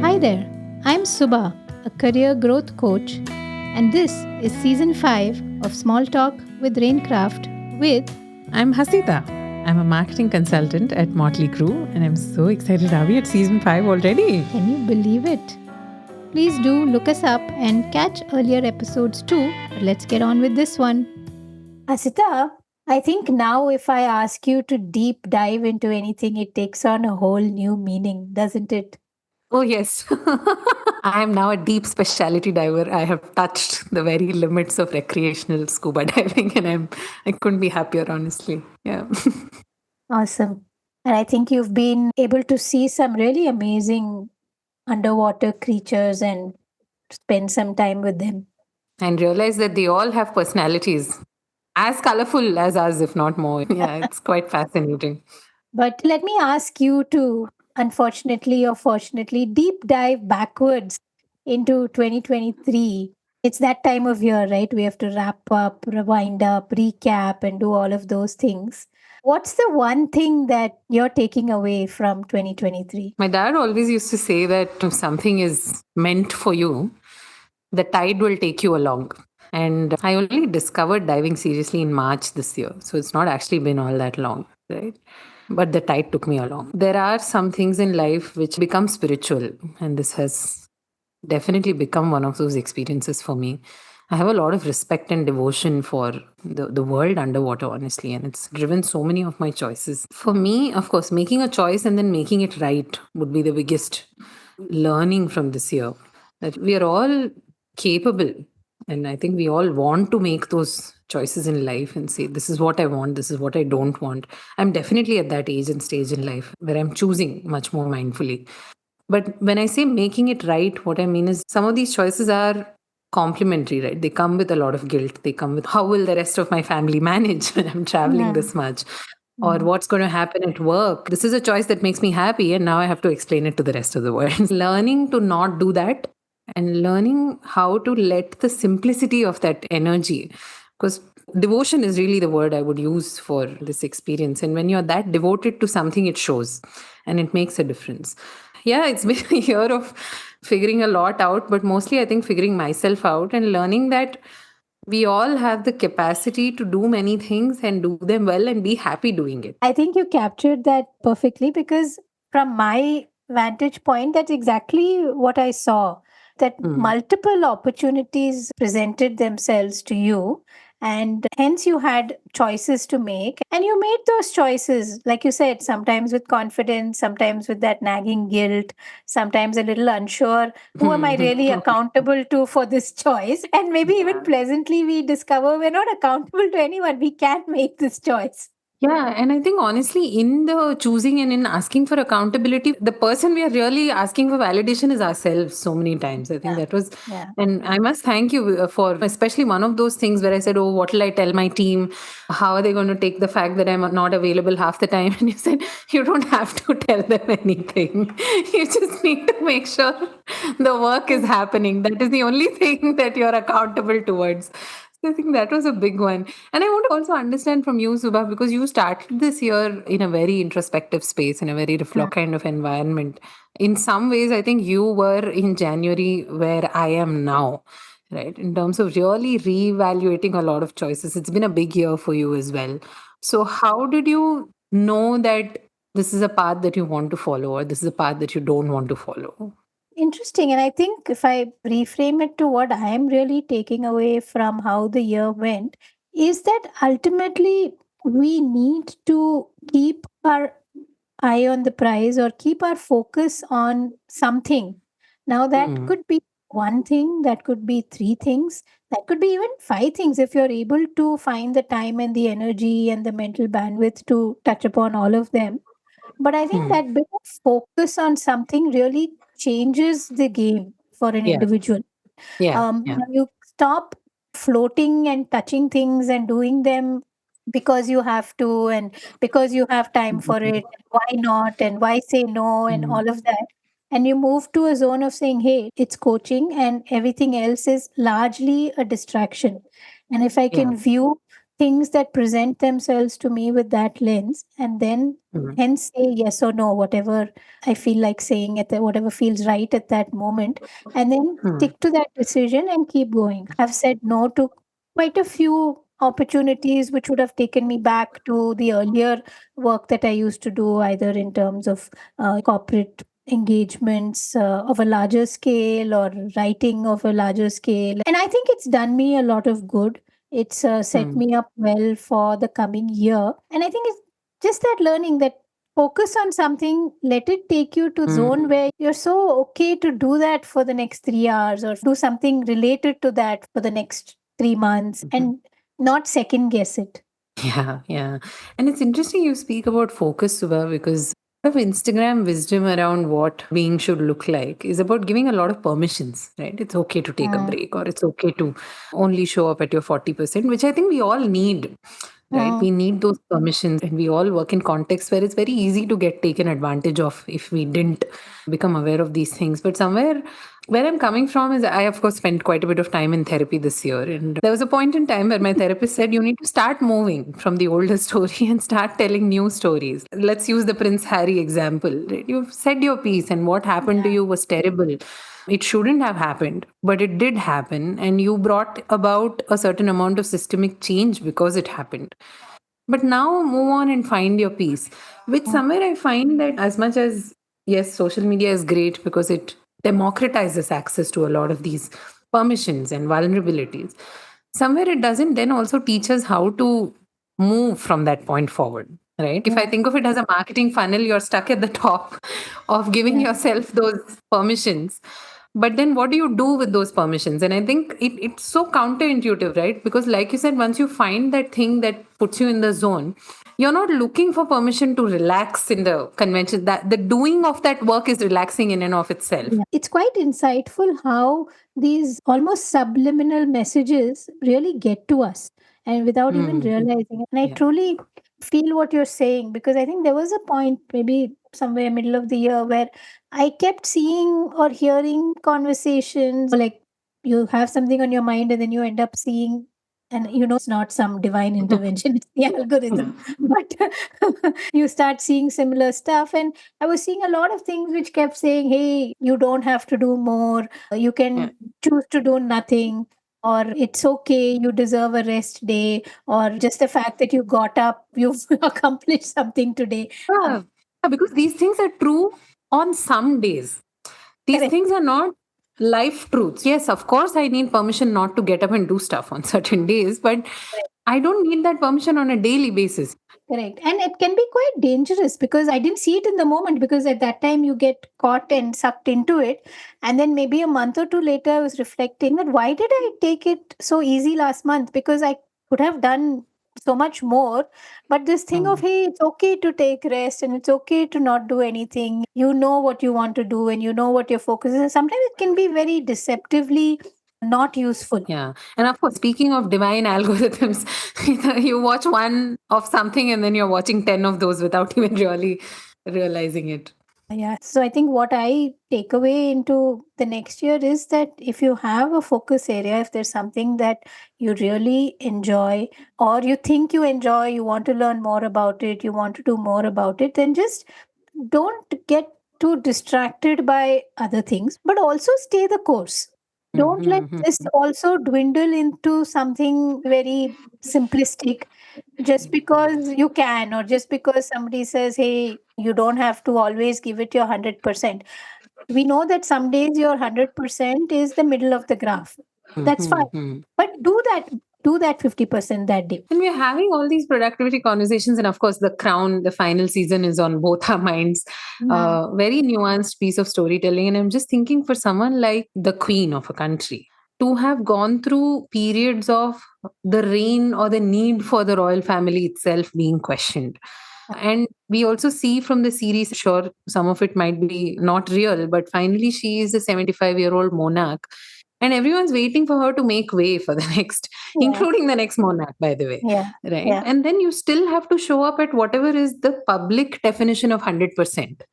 Hi there, I'm Subha, a career growth coach, and this is season 5 of Small Talk with RainKraft with. I'm Hasita. I'm a marketing consultant at Motley Crue, and I'm so excited. Are we at season 5 already? Can you believe it? Please do look us up and catch earlier episodes too. But let's get on with this one. Asita, I think now if I ask you to deep dive into anything, it takes on a whole new meaning, doesn't it? Oh, yes. I am now a deep specialty diver. I have touched the very limits of recreational scuba diving, and I couldn't be happier, honestly. Yeah. Awesome. And I think you've been able to see some really amazing underwater creatures and spend some time with them. And realize that they all have personalities as colorful as us, if not more. Yeah, it's quite fascinating. But let me ask you to, unfortunately or fortunately, deep dive backwards into 2023. It's that time of year, right? We have to wrap up, rewind up, recap, and do all of those things. What's the one thing that you're taking away from 2023? My dad always used to say that if something is meant for you, the tide will take you along. And I only discovered diving seriously in March this year. So it's not actually been all that long, right? But the tide took me along. There are some things in life which become spiritual, and this has definitely become one of those experiences for me. I have a lot of respect and devotion for the world underwater, honestly, and it's driven so many of my choices. For me, of course, making a choice and then making it right would be the biggest learning from this year. That we are all capable, and I think we all want to make those choices in life and say, this is what I want, this is what I don't want. I'm definitely at that age and stage in life where I'm choosing much more mindfully. But when I say making it right, what I mean is some of these choices are complementary, right? They come with a lot of guilt. They come with how will the rest of my family manage when I'm traveling Mm, this much? Or mm. what's going to happen at work? This is a choice that makes me happy, and now I have to explain it to the rest of the world. Learning to not do that and learning how to let the simplicity of that energy, because devotion is really the word I would use for this experience. And when you're that devoted to something, it shows and it makes a difference. Yeah, it's been a year of figuring a lot out, but mostly I think figuring myself out and learning that we all have the capacity to do many things and do them well and be happy doing it. I think you captured that perfectly because, from my vantage point, that's exactly what I saw. That Mm. multiple opportunities presented themselves to you, and hence you had choices to make. And you made those choices, like you said, sometimes with confidence, sometimes with that nagging guilt, sometimes a little unsure. Who am I really accountable to for this choice? And maybe even pleasantly, we discover we're not accountable to anyone. We can't make this choice. Yeah, and I think honestly, in the choosing and in asking for accountability, the person we are really asking for validation is ourselves so many times. I think Yeah. that was, Yeah. and I must thank you for especially one of those things where I said, oh, what will I tell my team? How are they going to take the fact that I'm not available half the time? And you said, you don't have to tell them anything. You just need to make sure the work is happening. That is the only thing that you're accountable towards. So I think that was a big one. And I want to also understand from you, Subha, because you started this year in a very introspective space, in a very reflect kind of environment. In some ways, I think you were in January where I am now, right? In terms of really reevaluating a lot of choices. It's been a big year for you as well. So, how did you know that this is a path that you want to follow or this is a path that you don't want to follow? Interesting. And I think if I reframe it to what I am really taking away from how the year went, is that ultimately we need to keep our eye on the prize or keep our focus on something. Now, that Hmm. could be one thing, that could be three things, that could be even five things if you're able to find the time and the energy and the mental bandwidth to touch upon all of them. But I think Hmm. that bit of focus on something really changes the game for an Yeah. individual. Yeah. Yeah. When you stop floating and touching things and doing them because you have to and because you have time for Mhm. it, why not, and why say no, and Mhm. all of that. And you move to a zone of saying, hey, it's coaching and everything else is largely a distraction. And if I Yeah. can view things that present themselves to me with that lens, and then Mm, hence say yes or no, whatever I feel like saying at the, whatever feels right at that moment, and then mm, stick to that decision and keep going. I've said no to quite a few opportunities which would have taken me back to the earlier work that I used to do, either in terms of corporate engagements of a larger scale or writing of a larger scale. And I think it's done me a lot of good. It's set mm, me up well for the coming year. And I think it's just that learning that focus on something, let it take you to mm, zone where you're so okay to do that for the next 3 hours or do something related to that for the next 3 months mhm. and not second guess it. Yeah, yeah. And it's interesting you speak about focus, Subha, because a lot of Instagram wisdom around what being should look like is about giving a lot of permissions, right? It's okay to take a Mm, break or it's okay to only show up at your 40%, which I think we all need, right? mm, We need those permissions, and we all work in contexts where it's very easy to get taken advantage of if we didn't become aware of these things. But somewhere where I'm coming from is I, of course, spent quite a bit of time in therapy this year. And there was a point in time where my therapist said, you need to start moving from the older story and start telling new stories. Let's use the Prince Harry example. Right? You've said your piece, and what happened to yeah, you was terrible. It shouldn't have happened, but it did happen. And you brought about a certain amount of systemic change because it happened. But now move on and find your peace, which mm, somewhere I find that as much as, yes, social media is great because it democratizes access to a lot of these permissions and vulnerabilities, somewhere it doesn't then also teach us how to move from that point forward. Right. If I yeah, think of it as a marketing funnel, you're stuck at the top of giving yeah, yourself those permissions. But then what do you do with those permissions? And I think it's so counterintuitive, right? Because, like you said, once you find that thing that puts you in the zone, you're not looking for permission to relax in the convention. That the doing of that work is relaxing in and of itself. yeah. It's quite insightful how these almost subliminal messages really get to us and without even Mm. realizing it. And I Yeah. truly feel what you're saying because I think there was a point, maybe somewhere middle of the year, where I kept seeing or hearing conversations like you have something on your mind and then you end up seeing, and it's not some divine intervention, it's the algorithm, but you start seeing similar stuff. And I was seeing a lot of things which kept saying, hey, you don't have to do more. You Yeah. can choose to do nothing, or it's okay, you deserve a rest day, or just the fact that you got up, you've accomplished something today. Yeah. Yeah, because these things are true on some days. These Correct. things are not life truths. Yes, of course, I need permission not to get up and do stuff on certain days, but I don't need that permission on a daily basis. Correct. And it can be quite dangerous because I didn't see it in the moment because at that time you get caught and sucked into it. And then maybe a month or two later, I was reflecting that why did I take it so easy last month? Because I could have done so much more. But this thing of, Mm. hey, it's okay to take rest and it's okay to not do anything. You know what you want to do and you know what your focus is. Sometimes it can be very deceptively not useful. Yeah. And of course, speaking of divine algorithms, you watch one of something and then you're watching 10 of those without even really realizing it. Yeah. So I think what I take away into the next year is that if you have a focus area, if there's something that you really enjoy or you think you enjoy, you want to learn more about it, you want to do more about it, then just don't get too distracted by other things, but also stay the course. Don't let Mhm, this mhm. also dwindle into something very simplistic just because you can, or just because somebody says, hey, you don't have to always give it your 100%. We know that some days your 100% is the middle of the graph. That's fine. Mhm, mhm. But do that 50% that day. And we're having all these productivity conversations. And of course, The Crown, the final season, is on both our minds. Mm, Very nuanced piece of storytelling. And I'm just thinking for someone like the queen of a country to have gone through periods of the reign or the need for the royal family itself being questioned. And we also see from the series, sure, some of it might be not real, but finally she is a 75-year-old monarch. And everyone's waiting for her to make way for the next, yeah, including the next monarch, by the way. yeah, Right. yeah, And then you still have to show up at whatever is the public definition of 100%.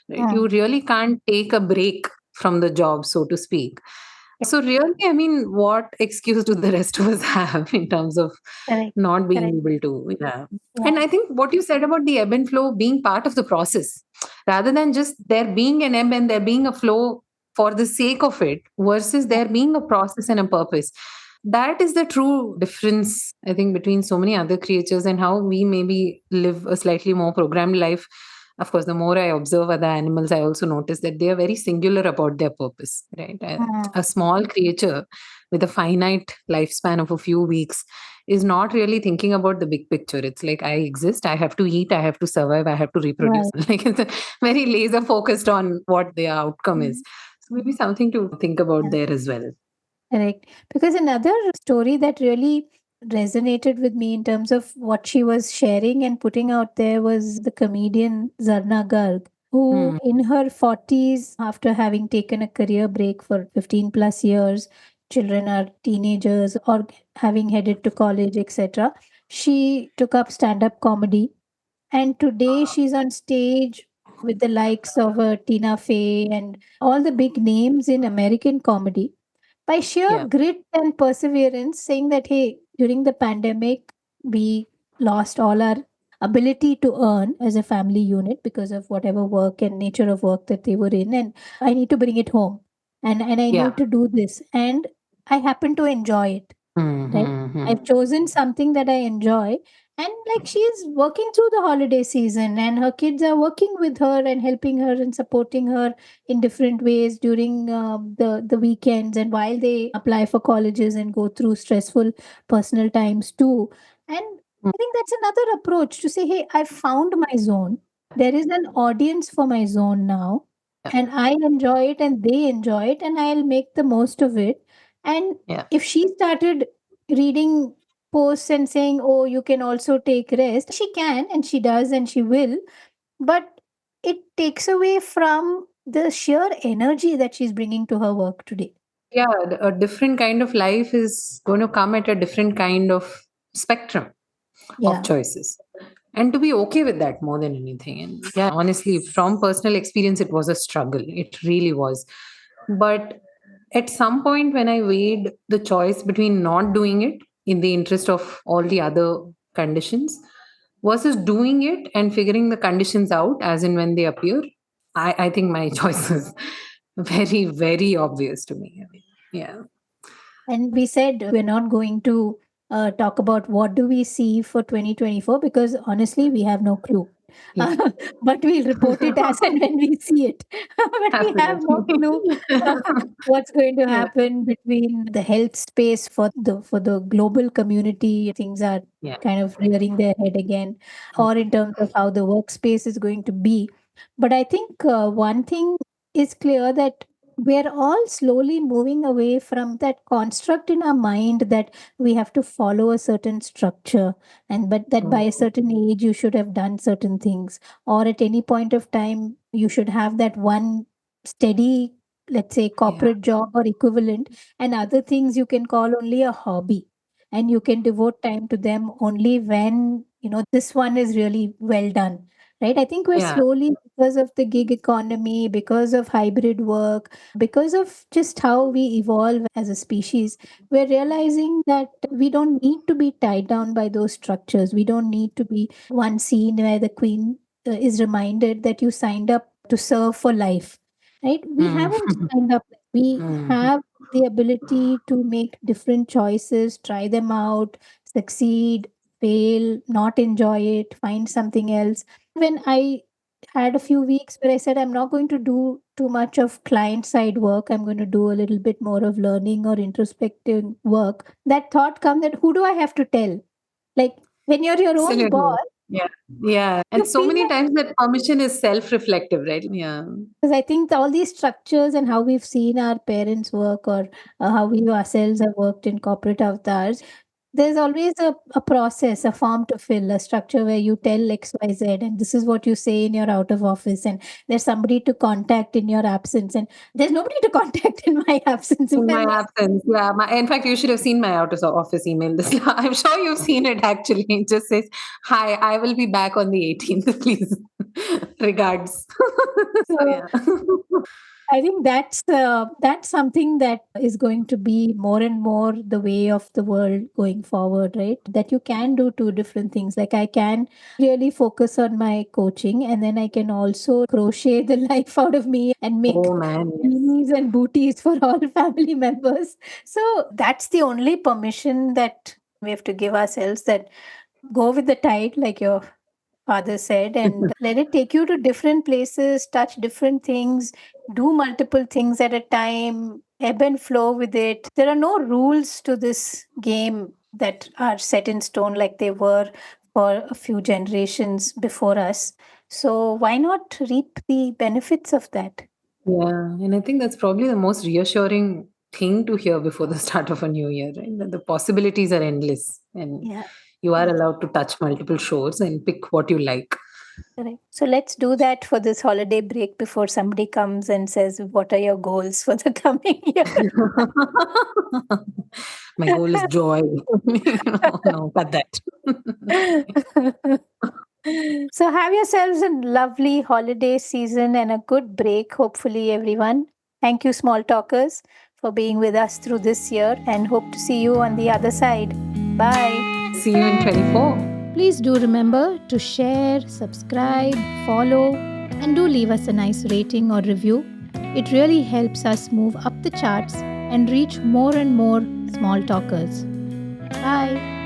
Right. mm, You really can't take a break from the job, so to speak. So really, I mean, what excuse do the rest of us have in terms of Correct. not being Correct. able to? Yeah. And Yeah. I think what you said about the ebb and flow being part of the process, rather than just there being an ebb and there being a flow for the sake of it, versus there being a process and a purpose. That is the true difference, I think, between so many other creatures and how we maybe live a slightly more programmed life. Of course, the more I observe other animals, I also notice that they are very singular about their purpose, right? Mm, A small creature with a finite lifespan of a few weeks is not really thinking about the big picture. It's like, I exist, I have to eat, I have to survive, I have to reproduce. right. Like, it's very laser focused on what their outcome is. Mm, So maybe something to think about yeah. there as well. Correct. Because another story that really resonated with me in terms of what she was sharing and putting out there was the comedian Zarna Garg, who Hmm. in her 40s, after having taken a career break for 15 plus years, children are teenagers or having headed to college, etc., she took up stand up comedy. And today she's on stage with the likes of Tina Fey and all the big names in American comedy by sheer Yeah. grit and perseverance, saying that, hey, during the pandemic, we lost all our ability to earn as a family unit because of whatever work and nature of work that they were in. And I need to bring it home. And I need Yeah. to do this. And I happen to enjoy it, right? I've Mm-hmm. chosen something that I enjoy. And like she's working through the holiday season, and her kids are working with her and helping her and supporting her in different ways during the weekends and while they apply for colleges and go through stressful personal times too. And I think that's another approach to say, hey, I found my zone. There is an audience for my zone now, Yeah. and I enjoy it and they enjoy it, and I'll make the most of it. And Yeah. if she started reading posts and saying, oh, you can also take rest, she can and she does and she will, but it takes away from the sheer energy that she's bringing to her work today. Yeah. A different kind of life is going to come at a different kind of spectrum of Yeah. choices. And to be okay with that more than anything. And yeah, honestly, from personal experience, it was a struggle. It really was. But at some point, when I weighed the choice between not doing it in the interest of all the other conditions versus doing it and figuring the conditions out as and when they appear, I think my choice is very, very obvious to me. I mean, yeah. And we said we're not going to talk about what do we see for 2024 because honestly, we have no clue. Yeah. But we'll report it as and when we see it. But we have no Absolutely. clue what's going to Yeah. happen between the health space for the global community. Things are Yeah. kind of rearing their head again, or in terms of how the workspace is going to be. But I think one thing is clear that we're all slowly moving away from that construct in our mind that we have to follow a certain structure, and but that by a certain age you should have done certain things, or at any point of time you should have that one steady, let's say, Yeah. corporate job or equivalent, and other things you can call only a hobby, and you can devote time to them only when this one is really well done. Right? I think we're Yeah. slowly, because of the gig economy, because of hybrid work, because of just how we evolve as a species, we're realizing that we don't need to be tied down by those structures. We don't need to be one scene where the queen is reminded that you signed up to serve for life. Right? We Mm. haven't signed up. We Mm. have the ability to make different choices, try them out, succeed, fail, not enjoy it, find something else. When I had a few weeks where I said, I'm not going to do too much of client side work. I'm going to do a little bit more of learning or introspective work. That thought come that who do I have to tell? Like when you're your own Absolutely. boss, Yeah. Yeah. you And so feel many like, times that permission is self reflective, right? Yeah. because I think all these structures and how we've seen our parents work, or how we ourselves have worked in corporate avatars, there's always a process, a form to fill, a structure where you tell XYZ, and this is what you say in your out of office, and there's somebody to contact in your absence, and there's nobody to contact in my absence. If In my I'm not, absence. Yeah. In fact, you should have seen my out of office email. This, I'm sure you've seen it actually. It just says, "Hi, I will be back on the 18th. Please, regards." So, so yeah. I think that's something that is going to be more and more the way of the world going forward, right? That you can do two different things. Like I can really focus on my coaching, and then I can also crochet the life out of me and make Oh man, yes. beanies and booties for all family members. So that's the only permission that we have to give ourselves, that go with the tide, like your father said, and let it take you to different places, touch different things, do multiple things at a time, ebb and flow with it. There are no rules to this game that are set in stone like they were for a few generations before us. So why not reap the benefits of that? Yeah, and I think that's probably the most reassuring thing to hear before the start of a new year, right? That the possibilities are endless and Yeah. you are allowed to touch multiple shores and pick what you like. Correct. So let's do that for this holiday break before somebody comes and says, "What are your goals for the coming year?" My goal is joy. No, no, cut that. So have yourselves a lovely holiday season and a good break, hopefully, everyone. Thank you, small talkers, for being with us through this year, and hope to see you on the other side. Bye. See you in 24. Please do remember to share, subscribe, follow, and do leave us a nice rating or review. It really helps us move up the charts and reach more and more small talkers. Bye.